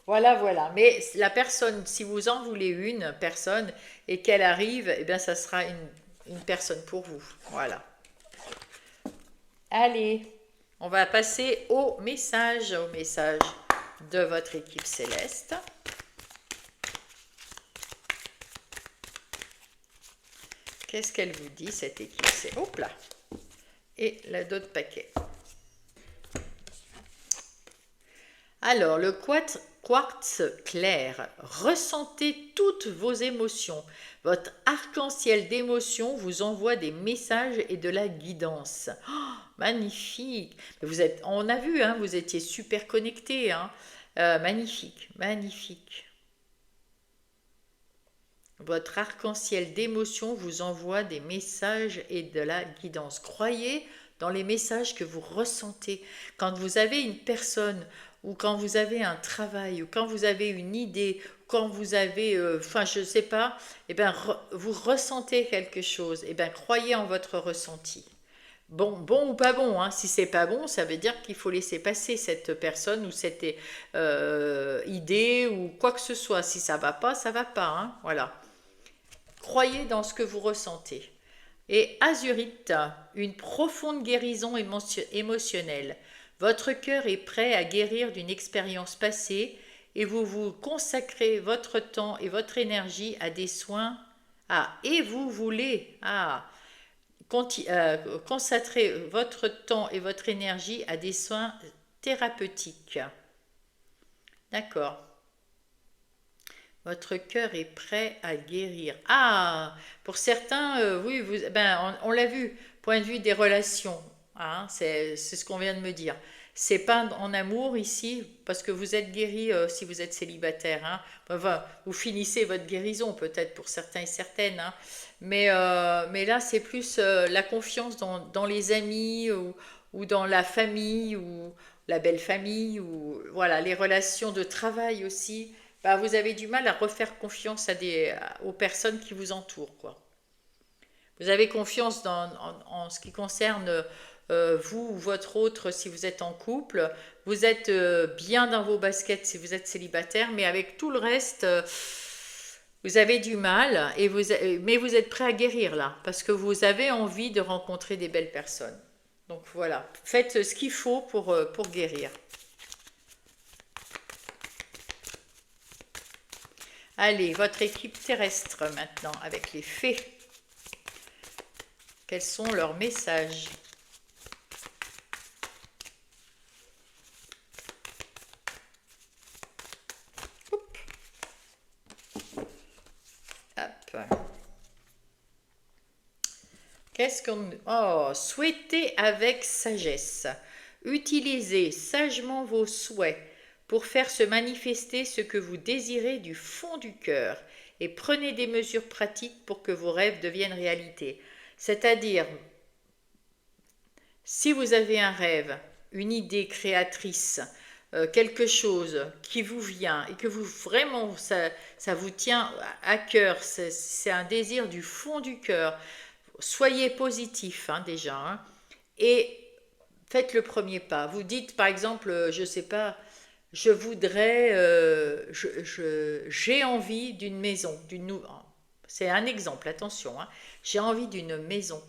Voilà, voilà. Mais la personne, si vous en voulez une personne et qu'elle arrive, eh bien, ça sera une personne pour vous. Voilà. Allez, on va passer au message de votre équipe céleste. Qu'est-ce qu'elle vous dit, cette équipe? Hop là. Et d'autres paquets. Alors, le quartz clair. Ressentez toutes vos émotions. Votre arc-en-ciel d'émotions vous envoie des messages et de la guidance. Oh, magnifique. On a vu, hein, vous étiez super connectés, hein. Magnifique, magnifique. Votre arc-en-ciel d'émotions vous envoie des messages et de la guidance. Croyez dans les messages que vous ressentez. Quand vous avez une personne, ou quand vous avez un travail, ou quand vous avez une idée, quand vous avez, je ne sais pas, eh ben, vous ressentez quelque chose. Eh bien, croyez en votre ressenti. Bon ou pas bon, hein. Si c'est pas bon, ça veut dire qu'il faut laisser passer cette personne ou cette idée ou quoi que ce soit. Si ça va pas, ça va pas, hein. Voilà. Croyez dans ce que vous ressentez. Et Azurite, une profonde guérison émotionnelle. Votre cœur est prêt à guérir d'une expérience passée et vous vous consacrez votre temps et votre énergie à des soins. Ah, et vous voulez consacrer votre temps et votre énergie à des soins thérapeutiques. D'accord. Votre cœur est prêt à guérir. Ah, pour certains, oui, on l'a vu, point de vue des relations, hein, c'est ce qu'on vient de me dire. C'est pas en amour ici, parce que vous êtes guéri si vous êtes célibataire, hein. Enfin, vous finissez votre guérison, peut-être pour certains et certaines, hein. Mais là, c'est plus la confiance dans les amis ou dans la famille ou la belle famille ou voilà, les relations de travail aussi. Bah, vous avez du mal à refaire confiance aux personnes qui vous entourent, quoi. Vous avez confiance en ce qui concerne vous ou votre autre si vous êtes en couple. Vous êtes bien dans vos baskets si vous êtes célibataire, mais avec tout le reste, vous avez du mal, mais vous êtes prêt à guérir là, parce que vous avez envie de rencontrer des belles personnes. Donc voilà, faites ce qu'il faut pour guérir. Allez, votre équipe terrestre maintenant, avec les fées. Quels sont leurs messages? Hop. Hop. Qu'est-ce qu'on... Oh, souhaitez avec sagesse. Utilisez sagement vos souhaits pour faire se manifester ce que vous désirez du fond du cœur et prenez des mesures pratiques pour que vos rêves deviennent réalité. C'est-à-dire, si vous avez un rêve, une idée créatrice, quelque chose qui vous vient et que vous vraiment ça vous tient à cœur, c'est un désir du fond du cœur, soyez positif, hein, déjà, hein, et faites le premier pas. Vous dites par exemple, je ne sais pas, je voudrais, j'ai envie d'une maison, c'est un exemple, attention, hein, j'ai envie d'une maison.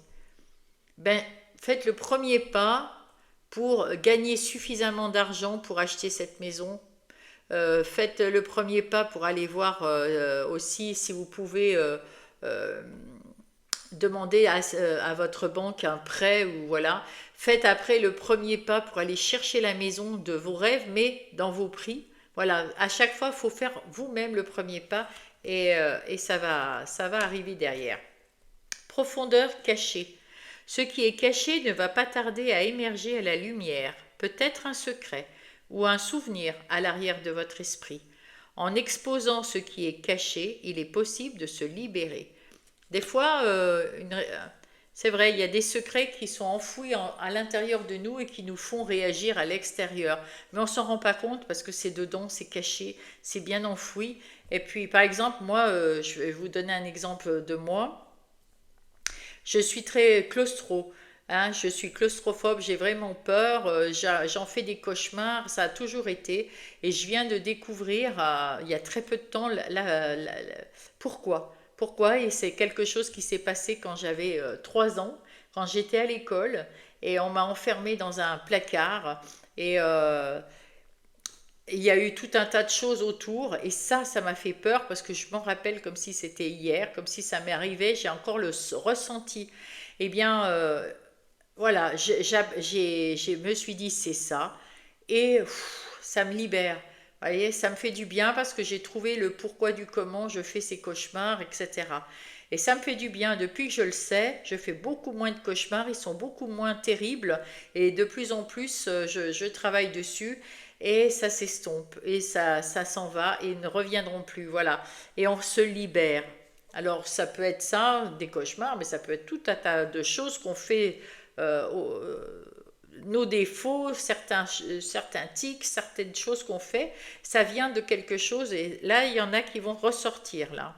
Ben, faites le premier pas pour gagner suffisamment d'argent pour acheter cette maison. Faites le premier pas pour aller voir aussi si vous pouvez demandez à votre banque un prêt ou voilà. Faites après le premier pas pour aller chercher la maison de vos rêves, mais dans vos prix. Voilà, à chaque fois, il faut faire vous-même le premier pas et ça va arriver derrière. Profondeur cachée. Ce qui est caché ne va pas tarder à émerger à la lumière, peut-être un secret ou un souvenir à l'arrière de votre esprit. En exposant ce qui est caché, il est possible de se libérer. Des fois, c'est vrai, il y a des secrets qui sont enfouis à l'intérieur de nous et qui nous font réagir à l'extérieur. Mais on s'en rend pas compte parce que c'est dedans, c'est caché, c'est bien enfoui. Et puis, par exemple, moi, je vais vous donner un exemple de moi. Je suis très claustro. Hein, je suis claustrophobe, j'ai vraiment peur, j'en fais des cauchemars, ça a toujours été. Et je viens de découvrir, il y a très peu de temps, pourquoi. Pourquoi? Et c'est quelque chose qui s'est passé quand j'avais 3 ans, quand j'étais à l'école, et on m'a enfermée dans un placard. Et il y a eu tout un tas de choses autour, et ça m'a fait peur parce que je m'en rappelle comme si c'était hier, comme si ça m'est arrivé, j'ai encore le ressenti. Eh bien, voilà, je me suis dit c'est ça et ça me libère. Vous voyez, ça me fait du bien parce que j'ai trouvé le pourquoi du comment je fais ces cauchemars, etc. Et ça me fait du bien. Depuis que je le sais, je fais beaucoup moins de cauchemars, ils sont beaucoup moins terribles et de plus en plus, je travaille dessus et ça s'estompe et ça s'en va et ils ne reviendront plus. Voilà. Et on se libère. Alors ça peut être ça, des cauchemars, mais ça peut être tout un tas de choses qu'on fait nos défauts, certains tics, certaines choses qu'on fait, ça vient de quelque chose et là, il y en a qui vont ressortir là.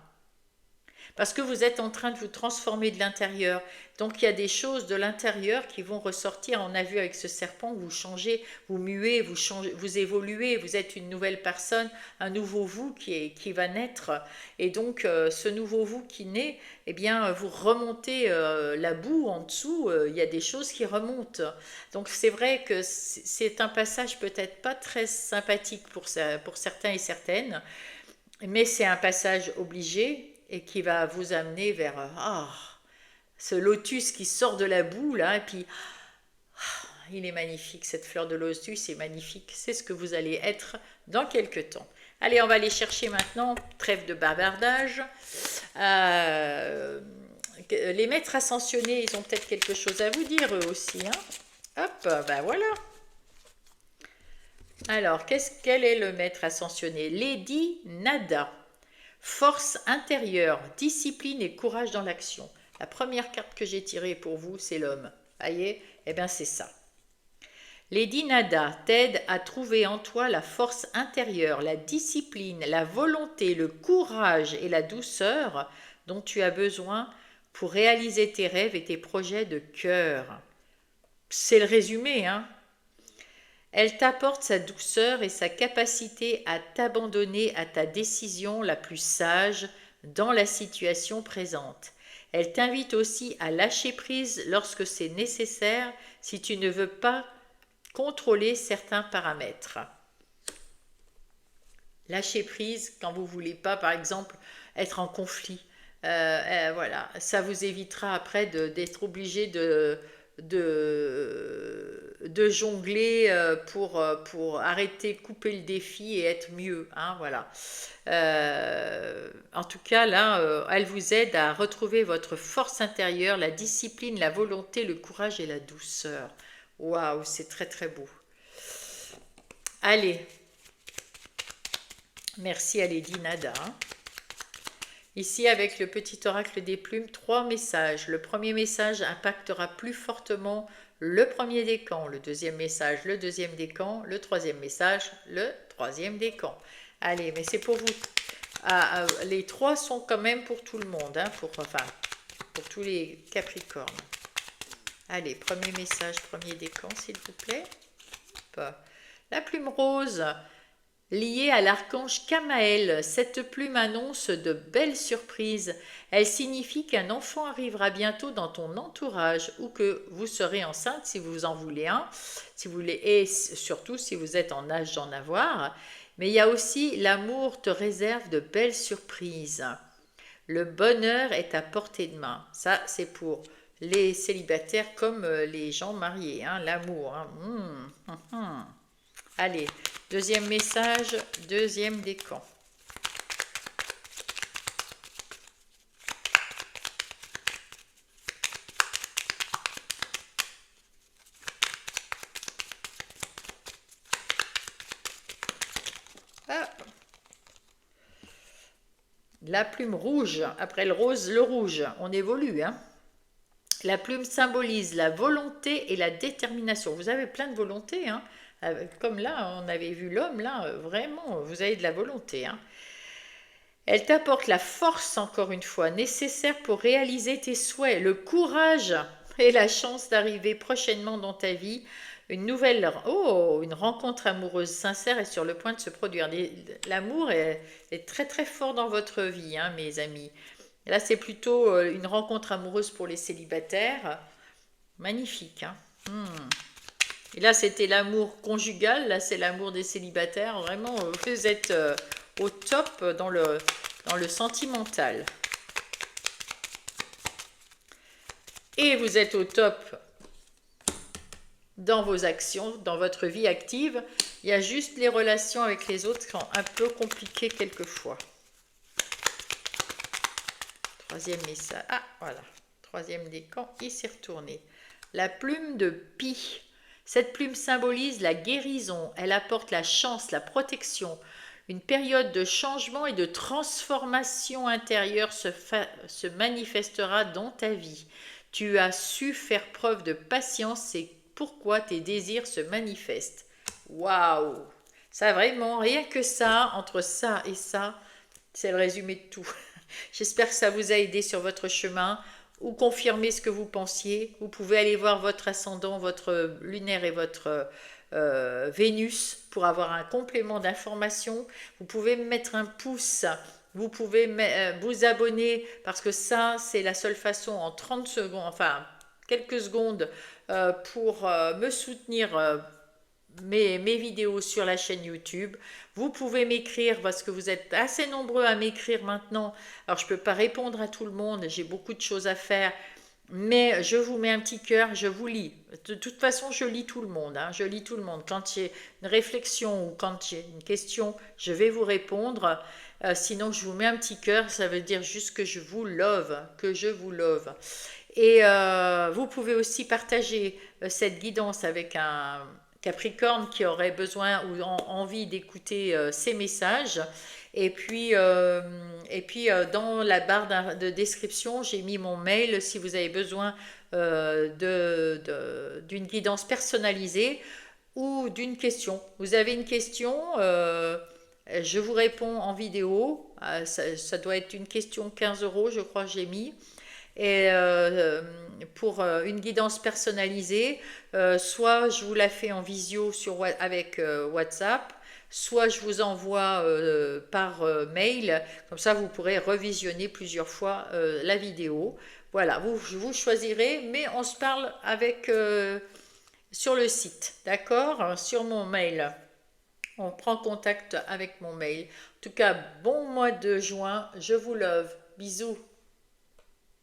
Parce que vous êtes en train de vous transformer de l'intérieur. Donc il y a des choses de l'intérieur qui vont ressortir. On a vu avec ce serpent, vous changez, vous muez, vous changez, vous évoluez, vous êtes une nouvelle personne, un nouveau vous qui va naître. Et donc ce nouveau vous qui naît, eh bien vous remontez la boue en dessous, il y a des choses qui remontent. Donc c'est vrai que c'est un passage peut-être pas très sympathique pour certains et certaines, mais c'est un passage obligé et qui va vous amener vers ce lotus qui sort de la boue là, et puis il est magnifique, cette fleur de lotus est magnifique, c'est ce que vous allez être dans quelques temps. Allez, on va aller chercher maintenant, trêve de bavardage. Les maîtres ascensionnés, ils ont peut-être quelque chose à vous dire eux aussi. Hein. Hop, ben voilà. Alors, quel est le maître ascensionné? Lady Nada. Force intérieure, discipline et courage dans l'action. La première carte que j'ai tirée pour vous, c'est l'homme. Voyez? Eh bien, c'est ça. Lady Nada t'aide à trouver en toi la force intérieure, la discipline, la volonté, le courage et la douceur dont tu as besoin pour réaliser tes rêves et tes projets de cœur. C'est le résumé, hein? Elle t'apporte sa douceur et sa capacité à t'abandonner à ta décision la plus sage dans la situation présente. Elle t'invite aussi à lâcher prise lorsque c'est nécessaire si tu ne veux pas contrôler certains paramètres. Lâcher prise quand vous ne voulez pas, par exemple, être en conflit. Voilà, ça vous évitera après d'être obligé de jongler pour arrêter, couper le défi et être mieux. Hein, voilà. En tout cas, là, elle vous aide à retrouver votre force intérieure, la discipline, la volonté, le courage et la douceur. Waouh, c'est très très beau. Allez, merci à Lady Nada. Ici, avec le petit oracle des plumes, 3 messages. Le premier message impactera plus fortement le premier décan. Le deuxième message, le deuxième décan. Le troisième message, le troisième décan. Allez, mais c'est pour vous. Les 3 sont quand même pour tout le monde, hein, pour tous les Capricornes. Allez, premier message, premier décan, s'il vous plaît. Hop. La plume rose. Liée à l'archange Kamaël, cette plume annonce de belles surprises. Elle signifie qu'un enfant arrivera bientôt dans ton entourage ou que vous serez enceinte si vous en voulez un, si vous voulez, et surtout si vous êtes en âge d'en avoir. Mais il y a aussi l'amour te réserve de belles surprises. Le bonheur est à portée de main. Ça, c'est pour les célibataires comme les gens mariés, hein, l'amour. Hein. Allez, deuxième message, deuxième décan. Ah. La plume rouge, après le rose, le rouge, on évolue, hein. La plume symbolise la volonté et la détermination. Vous avez plein de volonté, hein. Comme là, on avait vu l'homme, là, vraiment, vous avez de la volonté, hein. Elle t'apporte la force, encore une fois, nécessaire pour réaliser tes souhaits, le courage et la chance d'arriver prochainement dans ta vie. Une rencontre amoureuse sincère est sur le point de se produire. L'amour est très très fort dans votre vie, hein, mes amis. Là, c'est plutôt une rencontre amoureuse pour les célibataires. Magnifique, hein. Et là, c'était l'amour conjugal. Là, c'est l'amour des célibataires. Vraiment, vous êtes au top dans le sentimental. Et vous êtes au top dans vos actions, dans votre vie active. Il y a juste les relations avec les autres qui sont un peu compliquées quelquefois. Troisième message. Ah, voilà. Troisième décan, il s'est retourné. La plume de Pi. Cette plume symbolise la guérison. Elle apporte la chance, la protection. Une période de changement et de transformation intérieure se manifestera dans ta vie. Tu as su faire preuve de patience, c'est pourquoi tes désirs se manifestent. Waouh! Ça vraiment, rien que ça, entre ça et ça, c'est le résumé de tout. J'espère que ça vous a aidé sur votre chemin ou confirmer ce que vous pensiez. Vous pouvez aller voir votre ascendant, votre lunaire et votre Vénus pour avoir un complément d'information. Vous pouvez me mettre un pouce, vous pouvez vous abonner parce que ça, c'est la seule façon en 30 secondes, enfin quelques secondes pour me soutenir mes vidéos sur la chaîne YouTube. Vous pouvez m'écrire parce que vous êtes assez nombreux à m'écrire maintenant. Alors, je ne peux pas répondre à tout le monde, j'ai beaucoup de choses à faire, mais je vous mets un petit cœur, je vous lis. De toute façon, je lis tout le monde, hein, je lis tout le monde. Quand il y a une réflexion ou quand il y a une question, je vais vous répondre. Sinon, je vous mets un petit cœur, ça veut dire juste que je vous love, que je vous love. Et vous pouvez aussi partager cette guidance avec un Capricorne qui aurait besoin ou envie d'écouter ces messages. Et puis dans la barre de description, j'ai mis mon mail si vous avez besoin d'une guidance personnalisée ou d'une question. Vous avez une question, je vous réponds en vidéo. Ça doit être une question 15 €, je crois que j'ai mis. Et pour une guidance personnalisée, soit je vous la fais en visio avec WhatsApp, soit je vous envoie par mail, comme ça vous pourrez revisionner plusieurs fois la vidéo. Voilà, vous choisirez, mais on se parle sur le site, d'accord? Sur mon mail. On prend contact avec mon mail. En tout cas, bon mois de juin, je vous love. Bisous.